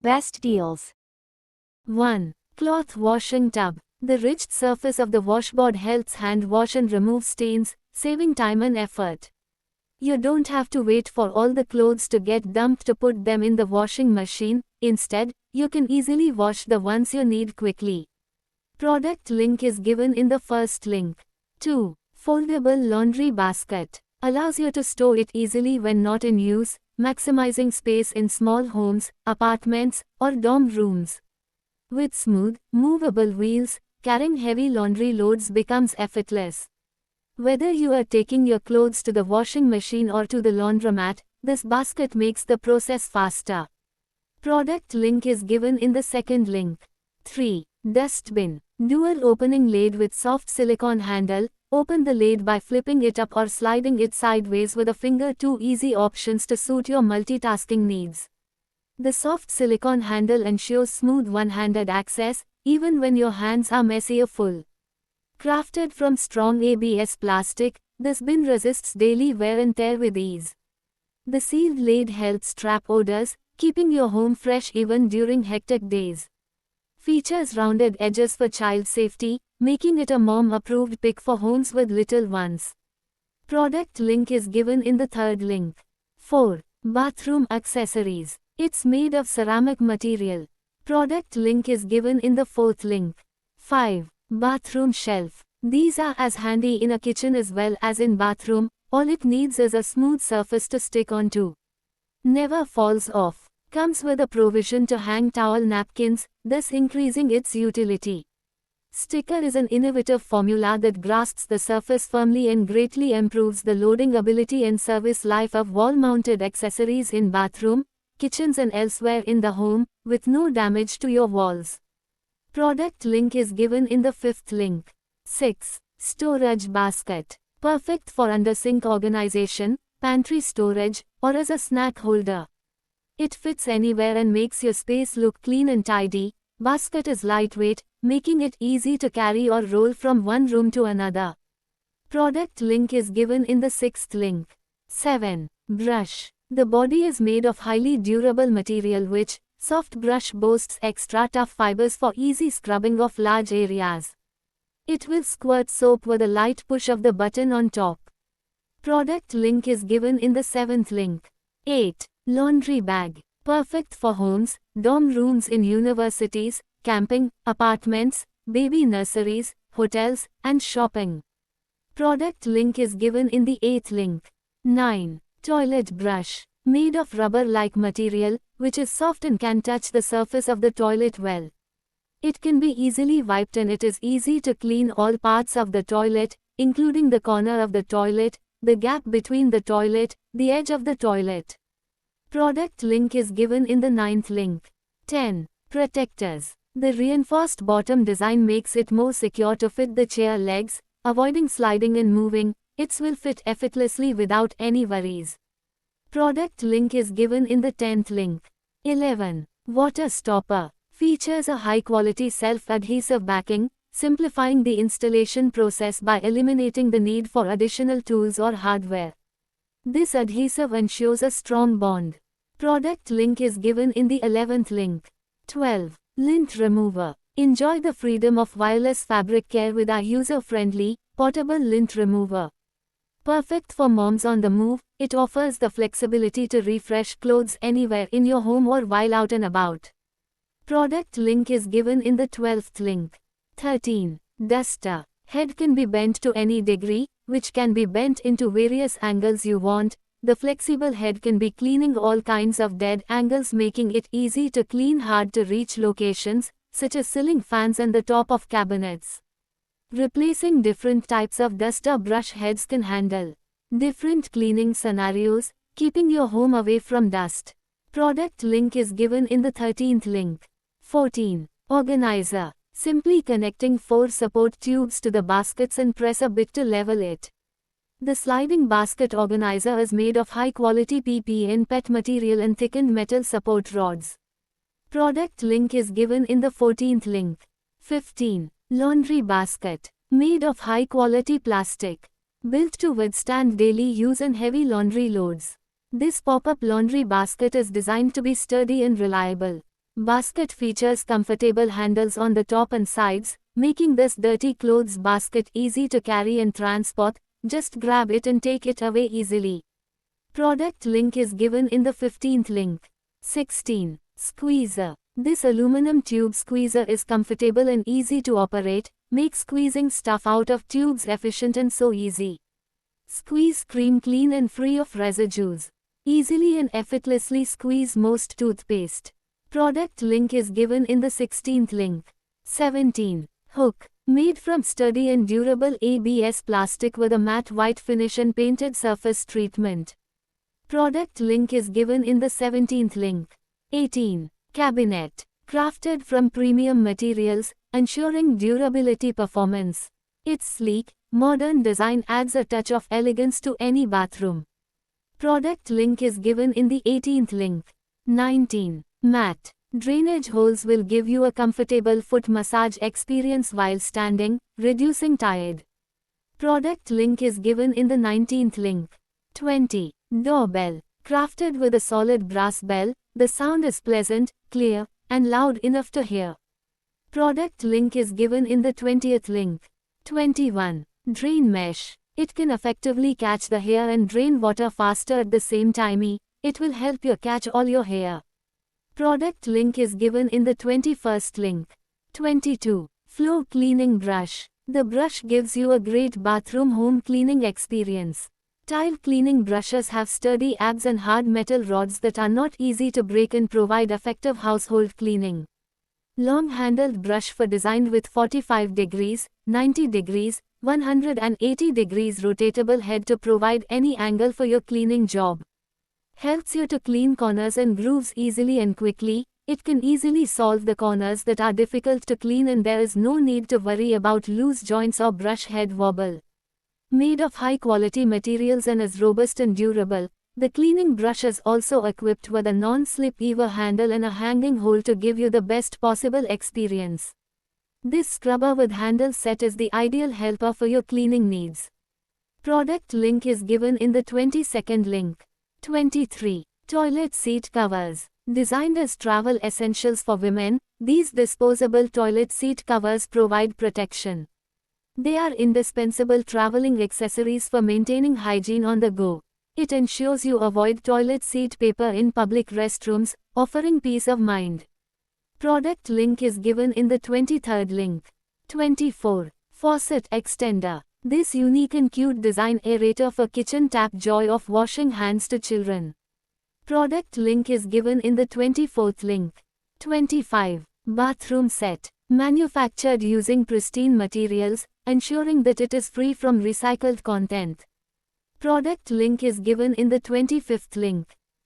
Best deals. 1. Cloth washing tub. The ridged surface of the washboard helps hand wash and remove stains, saving time and effort. You don't have to wait for all the clothes to get dumped to put them in the washing machine. Instead, you can easily wash the ones you need quickly. Product link is given in the first link. 2. Foldable laundry basket. Allows you to store it easily when not in use, maximizing space in small homes, apartments, or dorm rooms. With smooth, movable wheels, carrying heavy laundry loads becomes effortless. Whether you are taking your clothes to the washing machine or to the laundromat, this basket makes the process faster. Product link is given in the second link. 3. Dustbin. Dual opening lid with soft silicone handle. Open the lid by flipping it up or sliding it sideways with a finger. Two easy options to suit your multitasking needs. The soft silicone handle ensures smooth one-handed access, even when your hands are messy or full. Crafted from strong ABS plastic, this bin resists daily wear and tear with ease. The sealed lid helps trap odors, keeping your home fresh even during hectic days. Features rounded edges for child safety, making it a mom-approved pick for homes with little ones. Product link is given in the third link. 4. Bathroom accessories. It's made of ceramic material. Product link is given in the fourth link. 5. Bathroom shelf. These are as handy in a kitchen as well as in bathroom. All it needs is a smooth surface to stick onto. Never falls off. Comes with a provision to hang towel napkins, thus increasing its utility. Sticker is an innovative formula that grasps the surface firmly and greatly improves the loading ability and service life of wall-mounted accessories in bathroom, kitchens and elsewhere in the home, with no damage to your walls. Product link is given in the fifth link. 6. Storage basket. Perfect for under-sink organization, pantry storage, or as a snack holder. It fits anywhere and makes your space look clean and tidy. Basket is lightweight, making it easy to carry or roll from one room to another. Product link is given in the sixth link. 7. Brush. The body is made of highly durable material which, soft brush boasts extra tough fibers for easy scrubbing of large areas. It will squirt soap with a light push of the button on top. Product link is given in the seventh link. 8. Laundry bag. Perfect for homes, dorm rooms in universities, camping, apartments, baby nurseries, hotels, and shopping. Product link is given in the eighth link. 9. Toilet brush. Made of rubber-like material, which is soft and can touch the surface of the toilet well. It can be easily wiped and it is easy to clean all parts of the toilet, including the corner of the toilet, the gap between the toilet, the edge of the toilet. Product link is given in the ninth link. 10. Protectors. The reinforced bottom design makes it more secure to fit the chair legs, avoiding sliding and moving. It will fit effortlessly without any worries. Product link is given in the 10th link. 11. Water stopper. Features a high-quality self-adhesive backing, simplifying the installation process by eliminating the need for additional tools or hardware. This adhesive ensures a strong bond. Product link is given in the 11th link. 12. Lint remover. Enjoy the freedom of wireless fabric care with our user-friendly, portable lint remover. Perfect for moms on the move, it offers the flexibility to refresh clothes anywhere in your home or while out and about. Product link is given in the 12th link. 13. Duster. Head can be bent to any degree, which can be bent into various angles you want. The flexible head can be cleaning all kinds of dead angles, making it easy to clean hard to reach locations, such as ceiling fans and the top of cabinets. Replacing different types of duster brush heads can handle different cleaning scenarios, keeping your home away from dust. Product link is given in the 13th link. 14. Organizer. Simply connecting 4 support tubes to the baskets and press a bit to level it. The sliding basket organizer is made of high-quality PP and PET material and thickened metal support rods. Product link is given in the 14th link. 15. Laundry basket. Made of high-quality plastic. Built to withstand daily use and heavy laundry loads. This pop-up laundry basket is designed to be sturdy and reliable. Basket features comfortable handles on the top and sides, making this dirty clothes basket easy to carry and transport. Just grab it and take it away easily. Product link is given in the 15th link. 16. Squeezer. This aluminum tube squeezer is comfortable and easy to operate, makes squeezing stuff out of tubes efficient and so easy. Squeeze cream clean and free of residues. Easily and effortlessly squeeze most toothpaste. Product link is given in the 16th link. 17. Hook. Made from sturdy and durable ABS plastic with a matte white finish and painted surface treatment. Product link is given in the 17th link. 18. Cabinet. Crafted from premium materials, ensuring durability performance. Its sleek, modern design adds a touch of elegance to any bathroom. Product link is given in the 18th link. 19. Mat. Drainage holes will give you a comfortable foot massage experience while standing, reducing tired. Product link is given in the 19th link. 20. Doorbell. Crafted with a solid brass bell, the sound is pleasant, clear, and loud enough to hear. Product link is given in the 20th link. 21. Drain mesh. It can effectively catch the hair and drain water faster at the same time. It will help you catch all your hair. Product link is given in the 21st link. 22. Floor cleaning brush. The brush gives you a great bathroom home cleaning experience. Tile cleaning brushes have sturdy abs and hard metal rods that are not easy to break and provide effective household cleaning. Long-handled brush for designed with 45 degrees, 90 degrees, 180 degrees rotatable head to provide any angle for your cleaning job. Helps you to clean corners and grooves easily and quickly. It can easily solve the corners that are difficult to clean and there is no need to worry about loose joints or brush head wobble. Made of high-quality materials and is robust and durable, the cleaning brush is also equipped with a non-slip ever handle and a hanging hole to give you the best possible experience. This scrubber with handle set is the ideal helper for your cleaning needs. Product link is given in the 22nd link. 23. Toilet seat covers. Designed as travel essentials for women, these disposable toilet seat covers provide protection. They are indispensable traveling accessories for maintaining hygiene on the go. It ensures you avoid toilet seat paper in public restrooms, offering peace of mind. Product link is given in the 23rd link. 24. Faucet extender. This unique and cute design aerator for kitchen tap, joy of washing hands to children. Product link is given in the 24th link. 25. Bathroom set. Manufactured using pristine materials, ensuring that it is free from recycled content. Product link is given in the 25th link.